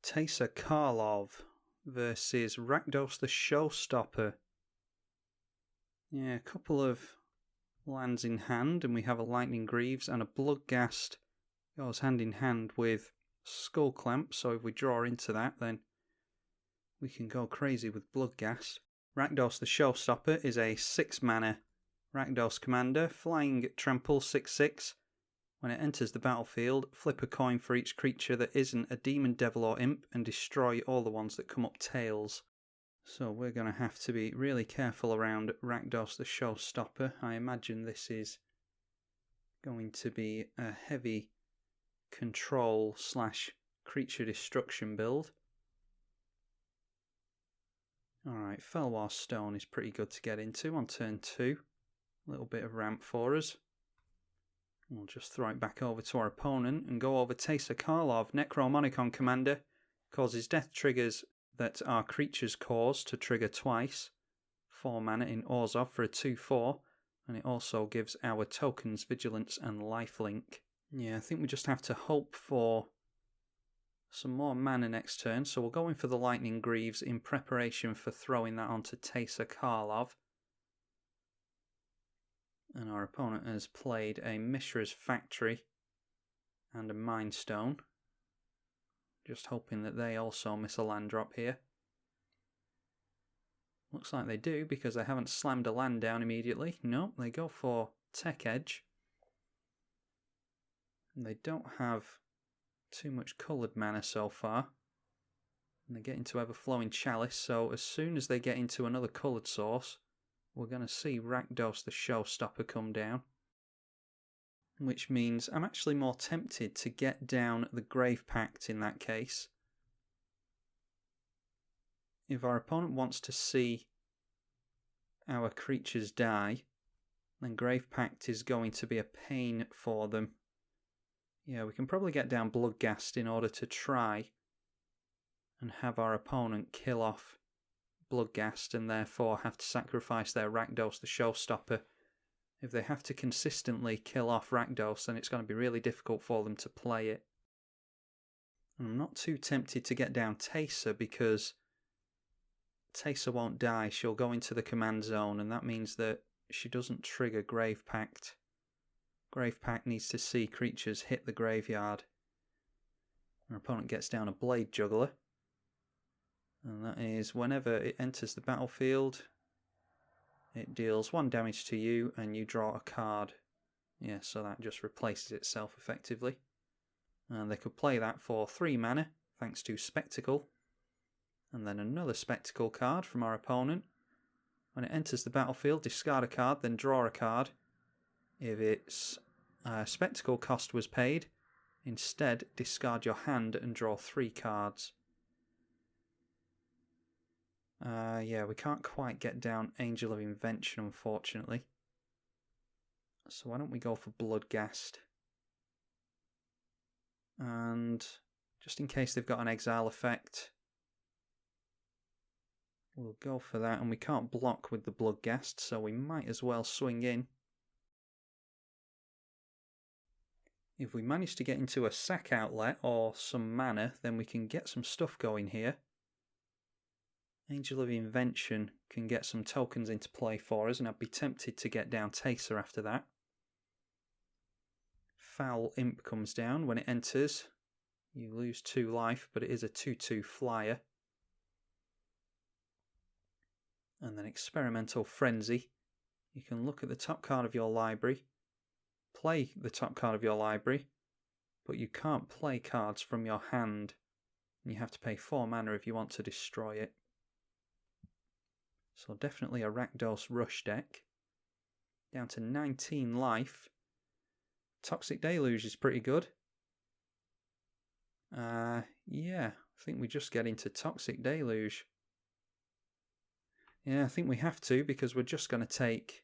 Teysa Karlov versus Rakdos the Showstopper. Yeah, a couple of lands in hand, and we have a Lightning Greaves and a Bloodghast goes hand in hand with Skull Clamp, so if we draw into that, then we can go crazy with Bloodghast. Rakdos the Showstopper is a 6-mana Rakdos commander, flying trample 6/6. When it enters the battlefield, flip a coin for each creature that isn't a demon, devil or imp and destroy all the ones that come up tails. So we're going to have to be really careful around Rakdos the Showstopper. I imagine this is going to be a heavy control / creature destruction build. Alright, Felwar Stone is pretty good to get into on turn 2. A little bit of ramp for us. We'll just throw it back over to our opponent and go over Teysa Karlov. Necromonicon commander causes death triggers that our creatures cause to trigger twice. 4 mana in Orzhov for a 2/4, and it also gives our tokens Vigilance and Lifelink. Yeah, I think we just have to hope for some more mana next turn, so we'll go in for the Lightning Greaves in preparation for throwing that onto Teysa Karlov. And our opponent has played a Mishra's Factory and a Mind Stone. Just hoping that they also miss a land drop here. Looks like they do, because they haven't slammed a land down immediately. No, they go for Tech Edge. And they don't have too much coloured mana so far. And they get into Everflowing Chalice, so as soon as they get into another coloured source, we're going to see Rakdos the Showstopper come down. Which means I'm actually more tempted to get down the Grave Pact in that case. If our opponent wants to see our creatures die, then Grave Pact is going to be a pain for them. Yeah, we can probably get down Bloodghast in order to try and have our opponent kill off Bloodghast and therefore have to sacrifice their Rakdos the Showstopper. If they have to consistently kill off Rakdos, then it's going to be really difficult for them to play it. And I'm not too tempted to get down Teysa, because Teysa won't die. She'll go into the command zone, and that means that she doesn't trigger Grave Pact. Grave Pact needs to see creatures hit the graveyard. Our opponent gets down a Blade Juggler. And that is whenever it enters the battlefield, it deals 1 damage to you and you draw a card. Yeah, so that just replaces itself effectively. And they could play that for 3 mana, thanks to Spectacle. And then another Spectacle card from our opponent. When it enters the battlefield, discard a card, then draw a card. If its Spectacle cost was paid, instead discard your hand and draw 3 cards. Yeah, we can't quite get down Angel of Invention, unfortunately. So why don't we go for Bloodghast? And just in case they've got an exile effect, we'll go for that. And we can't block with the Bloodghast, so we might as well swing in. If we manage to get into a sack outlet or some mana, then we can get some stuff going here. Angel of Invention can get some tokens into play for us, and I'd be tempted to get down Teysa after that. Foul Imp comes down. When it enters, you lose 2 life, but it is a 2/2 flyer. And then Experimental Frenzy. You can look at the top card of your library, play the top card of your library, but you can't play cards from your hand. You have to pay 4 mana if you want to destroy it. So definitely a Rakdos Rush deck. Down to 19 life. Toxic Deluge is pretty good. Yeah, I think we just get into Toxic Deluge. Yeah, I think we have to, because we're just going to take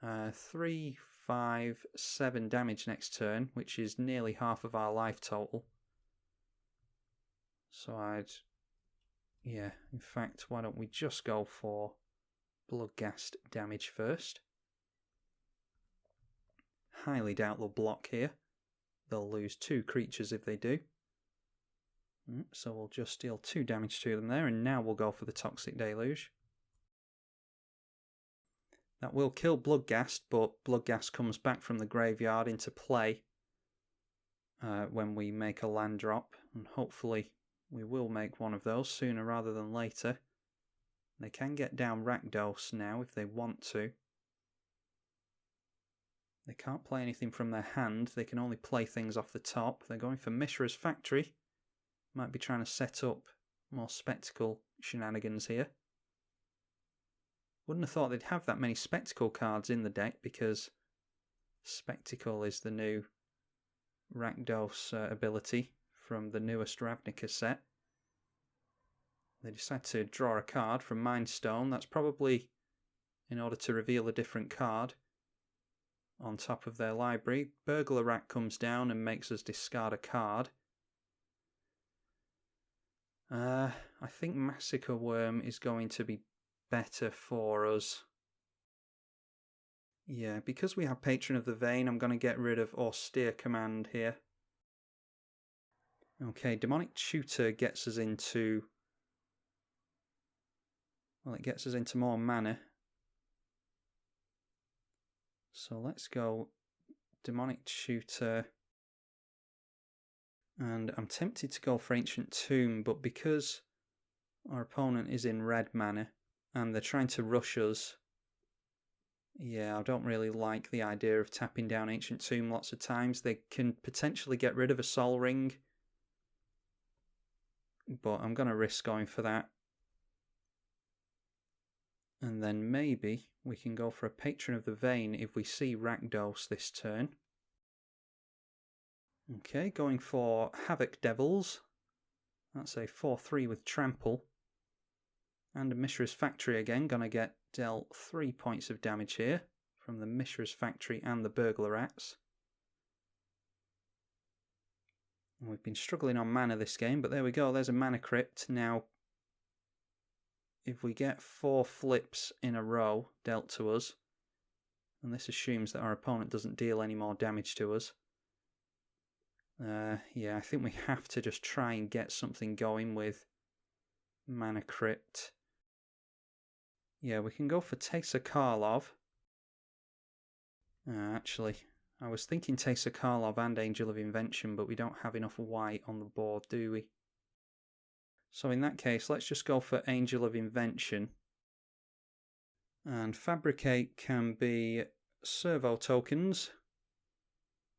3, 5, 7 damage next turn, which is nearly half of our life total. So yeah, in fact, why don't we just go for Bloodghast damage first. Highly doubt they'll block here. They'll lose 2 creatures if they do. So we'll just deal 2 damage to them there, and now we'll go for the Toxic Deluge. That will kill Bloodghast, but Bloodghast comes back from the graveyard into play when we make a land drop, and hopefully we will make one of those sooner rather than later. They can get down Rakdos now if they want to. They can't play anything from their hand, they can only play things off the top. They're going for Mishra's Factory. Might be trying to set up more Spectacle shenanigans here. Wouldn't have thought they'd have that many Spectacle cards in the deck, because Spectacle is the new Rakdos ability from the newest Ravnica set. They decide to draw a card from Mind Stone. That's probably in order to reveal a different card on top of their library. Burglar Rat comes down and makes us discard a card. I think Massacre Worm is going to be better for us. Yeah, because we have Patron of the Vein, I'm going to get rid of Austere Command here. Okay, Demonic Tutor gets us into... well, it gets us into more mana. So let's go Demonic Tutor. And I'm tempted to go for Ancient Tomb, but because our opponent is in red mana and they're trying to rush us, yeah, I don't really like the idea of tapping down Ancient Tomb lots of times. They can potentially get rid of a Sol Ring, but I'm going to risk going for that. And then maybe we can go for a Patron of the Vein if we see Rakdos this turn. Okay, going for Havoc Devils. That's a 4/3 with Trample. And a Mishra's Factory again, gonna get dealt 3 points of damage here from the Mishra's Factory and the Burglar Rats. And we've been struggling on mana this game, but there we go, there's a Mana Crypt. Now, if we get 4 flips in a row dealt to us, and this assumes that our opponent doesn't deal any more damage to us, yeah, I think we have to just try and get something going with Mana Crypt. Yeah, we can go for Teysa Karlov. Actually, I was thinking Teysa Karlov and Angel of Invention, but we don't have enough white on the board, do we? So in that case, let's just go for Angel of Invention. And Fabricate can be servo tokens,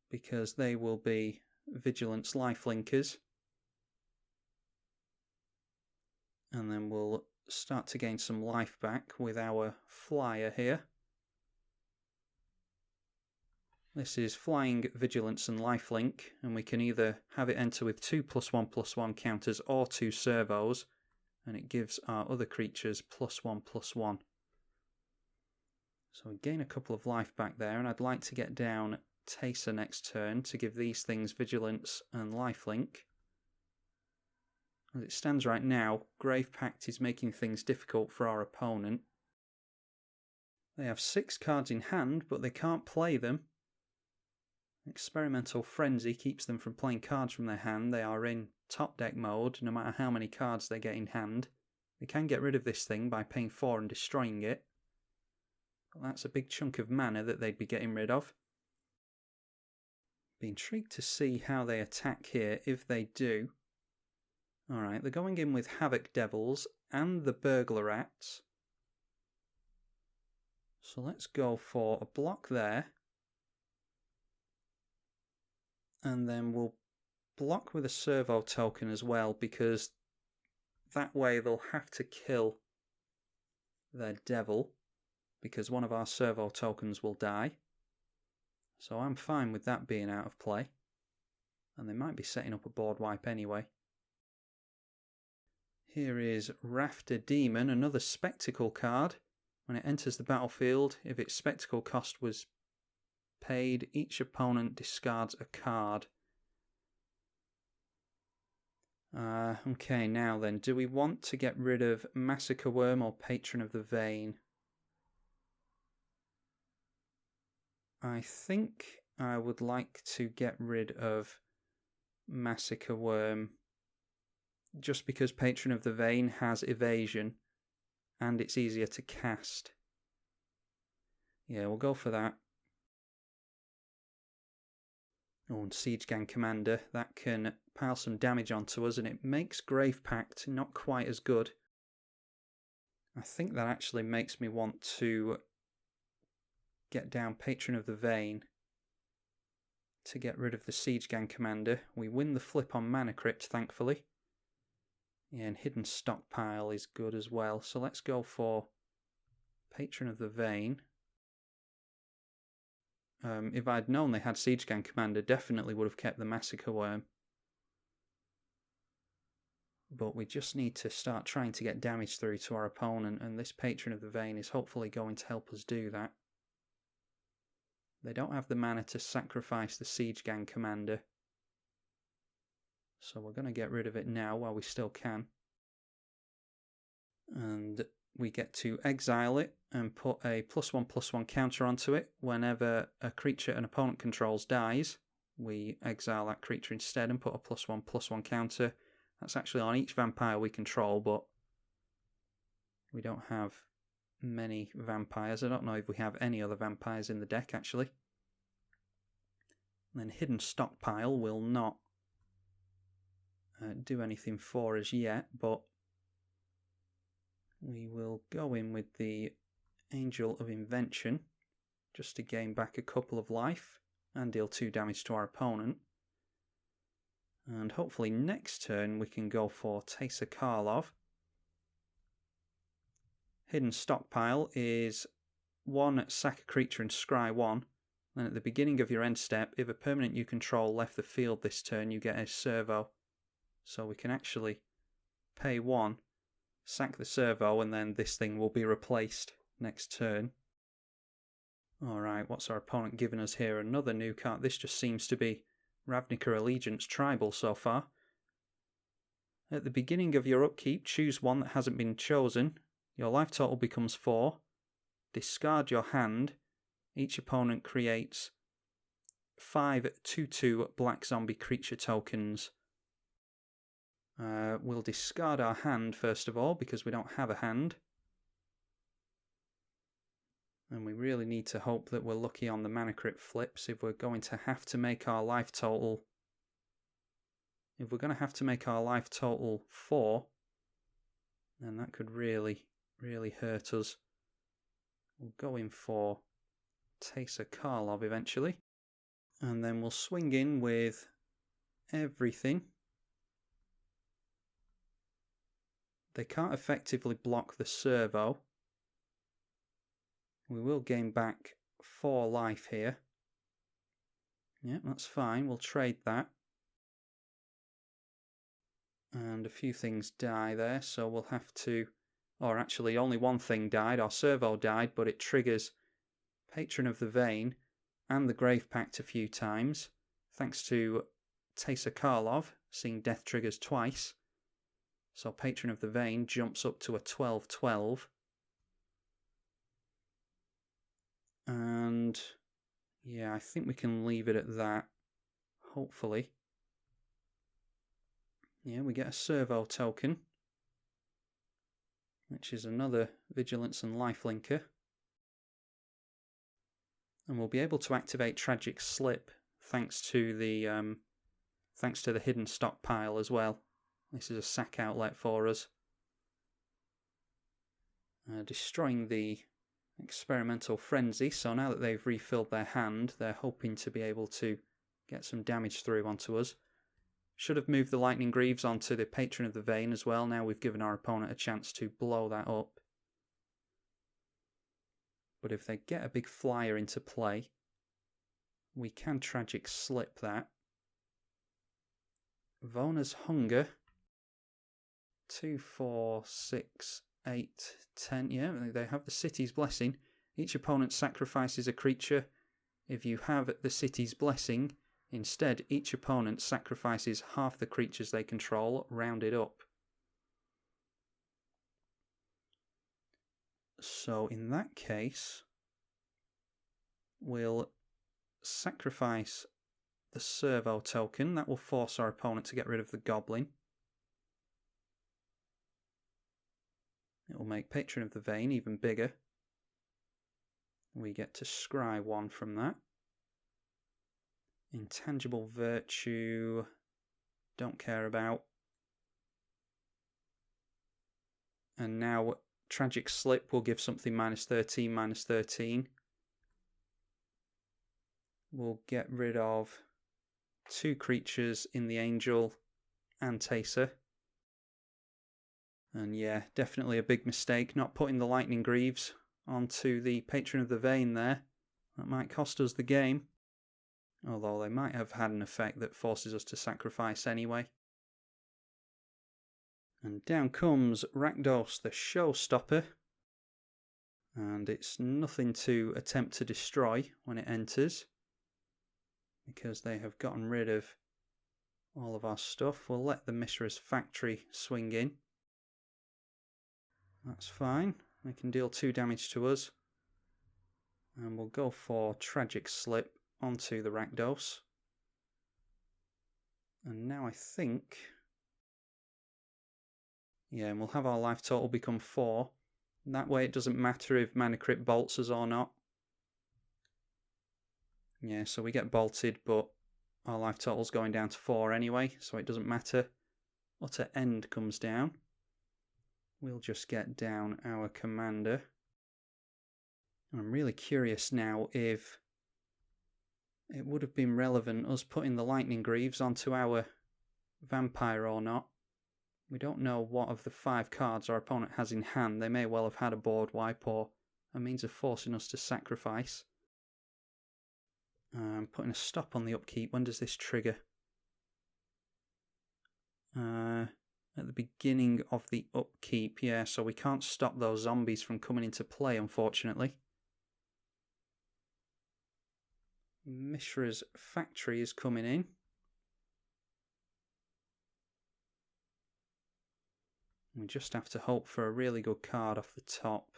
because they will be Vigilance Lifelinkers. And then we'll start to gain some life back with our flyer here. This is Flying, Vigilance and Lifelink, and we can either have it enter with 2+1/+1 counters or 2 servos, and it gives our other creatures +1/+1. So we gain a couple of life back there, and I'd like to get down Teysa next turn to give these things Vigilance and Lifelink. As it stands right now, Grave Pact is making things difficult for our opponent. They have 6 cards in hand, but they can't play them. Experimental Frenzy keeps them from playing cards from their hand. They are in top deck mode, no matter how many cards they get in hand. They can get rid of this thing by paying 4 and destroying it. But that's a big chunk of mana that they'd be getting rid of. Be intrigued to see how they attack here, if they do. Alright, they're going in with Havoc Devils and the Burglar Rats. So let's go for a block there. And then we'll block with a servo token as well, because that way they'll have to kill their devil, because one of our servo tokens will die. So I'm fine with that being out of play. And they might be setting up a board wipe anyway. Here is Rafter Demon, another Spectacle card. When it enters the battlefield, if its Spectacle cost was paid, each opponent discards a card. Okay, now then, do we want to get rid of Massacre Worm or Patron of the Vein? I think I would like to get rid of Massacre Worm. just because Patron of the Vein has evasion and it's easier to cast. Yeah, we'll go for that. Oh, and Siege Gang Commander, that can pile some damage onto us, and it makes Grave Pact not quite as good. I think that actually makes me want to get down Patron of the Vein to get rid of the Siege Gang Commander. We win the flip on Mana Crypt, thankfully. Yeah, and Hidden Stockpile is good as well, so let's go for Patron of the Vein. If I'd known they had Siege Gang Commander, definitely would have kept the Massacre Worm. But we just need to start trying to get damage through to our opponent, and this Patron of the Vein is hopefully going to help us do that. They don't have the mana to sacrifice the Siege Gang Commander, so we're going to get rid of it now while we still can. And we get to exile it and put a +1/+1 counter onto it. Whenever a creature an opponent controls dies, we exile that creature instead and put a +1/+1 counter. That's actually on each vampire we control, but we don't have many vampires. I don't know if we have any other vampires in the deck, actually. And then Hidden Stockpile will not do anything for us yet, but we will go in with the Angel of Invention just to gain back a couple of life and deal 2 damage to our opponent. And hopefully next turn we can go for Teysa Karlov. Hidden Stockpile is 1 sack a creature and scry 1. Then at the beginning of your end step, if a permanent you control left the field this turn, you get a servo. So we can actually pay 1, sack the servo, and then this thing will be replaced next turn. Alright, what's our opponent giving us here? Another new card. This just seems to be Ravnica Allegiance Tribal so far. At the beginning of your upkeep, choose one that hasn't been chosen. Your life total becomes 4. Discard your hand. Each opponent creates 5 2/2 black zombie creature tokens. We'll discard our hand first of all because we don't have a hand. And we really need to hope that we're lucky on the Mana Crypt flips if we're going to have to make our life total. If we're going to have to make our life total 4, then that could really hurt us. We'll go in for Teysa Karlov eventually. And then we'll swing in with everything. They can't effectively block the servo. We will gain back 4 life here. Yeah, that's fine. We'll trade that. And a few things die there, so we'll have to... Or actually, only one thing died. Our servo died, but it triggers Patron of the Vein and the Grave Pact a few times, thanks to Teysa Karlov seeing death triggers twice. So Patron of the Vein jumps up to a 12/12. And yeah, I think we can leave it at that, hopefully. Yeah, we get a servo token, which is another Vigilance and Lifelinker. And we'll be able to activate Tragic Slip thanks to the Hidden Stockpile as well. This is a sack outlet for us. Destroying the Experimental Frenzy, so now that they've refilled their hand, they're hoping to be able to get some damage through onto us. Should have moved the Lightning Greaves onto the Patron of the Vein as well. Now we've given our opponent a chance to blow that up. But if they get a big flyer into play, we can Tragic Slip that. Vona's Hunger. 2, 4, 6, 8, 10. Yeah, they have the City's Blessing. Each opponent sacrifices a creature. If you have the City's Blessing, instead each opponent sacrifices half the creatures they control, rounded up. So in that case, we'll sacrifice the servo token. That will force our opponent to get rid of the Goblin. It'll make Patron of the Vein even bigger. We get to scry one from that. Intangible Virtue, don't care about. And now Tragic Slip will give something -13, -13. We'll get rid of 2 creatures in the Angel and Teysa. And yeah, definitely a big mistake not putting the Lightning Greaves onto the Patron of the Vein there. That might cost us the game. Although they might have had an effect that forces us to sacrifice anyway. And down comes Rakdos, the Showstopper. And it's nothing to attempt to destroy when it enters, because they have gotten rid of all of our stuff. We'll let the Mishra's Factory swing in. That's fine. They can deal 2 damage to us. And we'll go for Tragic Slip onto the Rakdos. And now I think... yeah, and we'll have our life total become 4. And that way it doesn't matter if Mana Crypt bolts us or not. Yeah, so we get bolted, but our life total's going down to 4 anyway, so it doesn't matter. Utter End comes down. We'll just get down our commander. I'm really curious now if it would have been relevant us putting the Lightning Greaves onto our vampire or not. We don't know what of the 5 cards our opponent has in hand. They may well have had a board wipe or a means of forcing us to sacrifice. I'm putting a stop on the upkeep. When does this trigger? At the beginning of the upkeep, yeah, so we can't stop those zombies from coming into play, unfortunately. Mishra's Factory is coming in. We just have to hope for a really good card off the top,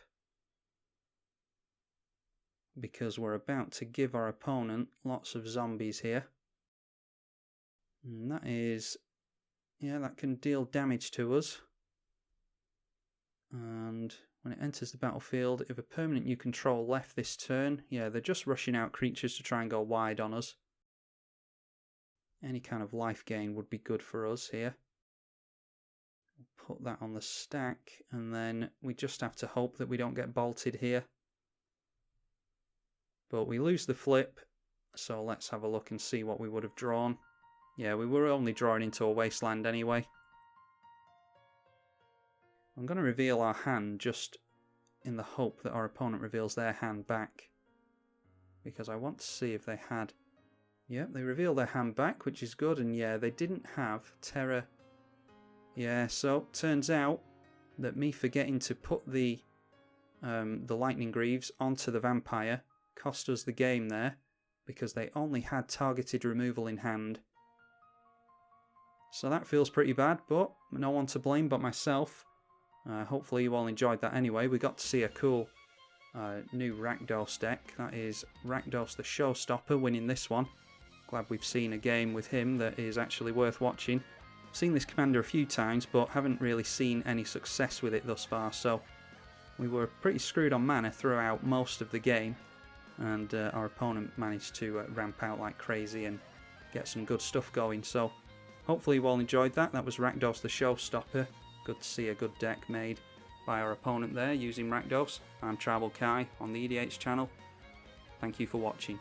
because we're about to give our opponent lots of zombies here. And that is, yeah, that can deal damage to us. And when it enters the battlefield, if a permanent you control left this turn, yeah, they're just rushing out creatures to try and go wide on us. Any kind of life gain would be good for us here. Put that on the stack, and then we just have to hope that we don't get bolted here. But we lose the flip, so let's have a look and see what we would have drawn. Yeah, we were only drawing into a wasteland anyway. I'm going to reveal our hand just in the hope that our opponent reveals their hand back, because I want to see if they had... yeah, they reveal their hand back, which is good, and yeah, they didn't have Terror. Yeah, so turns out that me forgetting to put the Lightning Greaves onto the vampire cost us the game there, because they only had targeted removal in hand. So that feels pretty bad, but no one to blame but myself. Hopefully you all enjoyed that anyway. We got to see a cool new Rakdos deck. That is Rakdos the Showstopper winning this one. Glad we've seen a game with him that is actually worth watching. I've seen this commander a few times, but haven't really seen any success with it thus far, so we were pretty screwed on mana throughout most of the game, and our opponent managed to ramp out like crazy and get some good stuff going. So hopefully you all enjoyed that. That was Rakdos the Showstopper. Good to see a good deck made by our opponent there using Rakdos. I'm tribalkai on the EDH channel. Thank you for watching.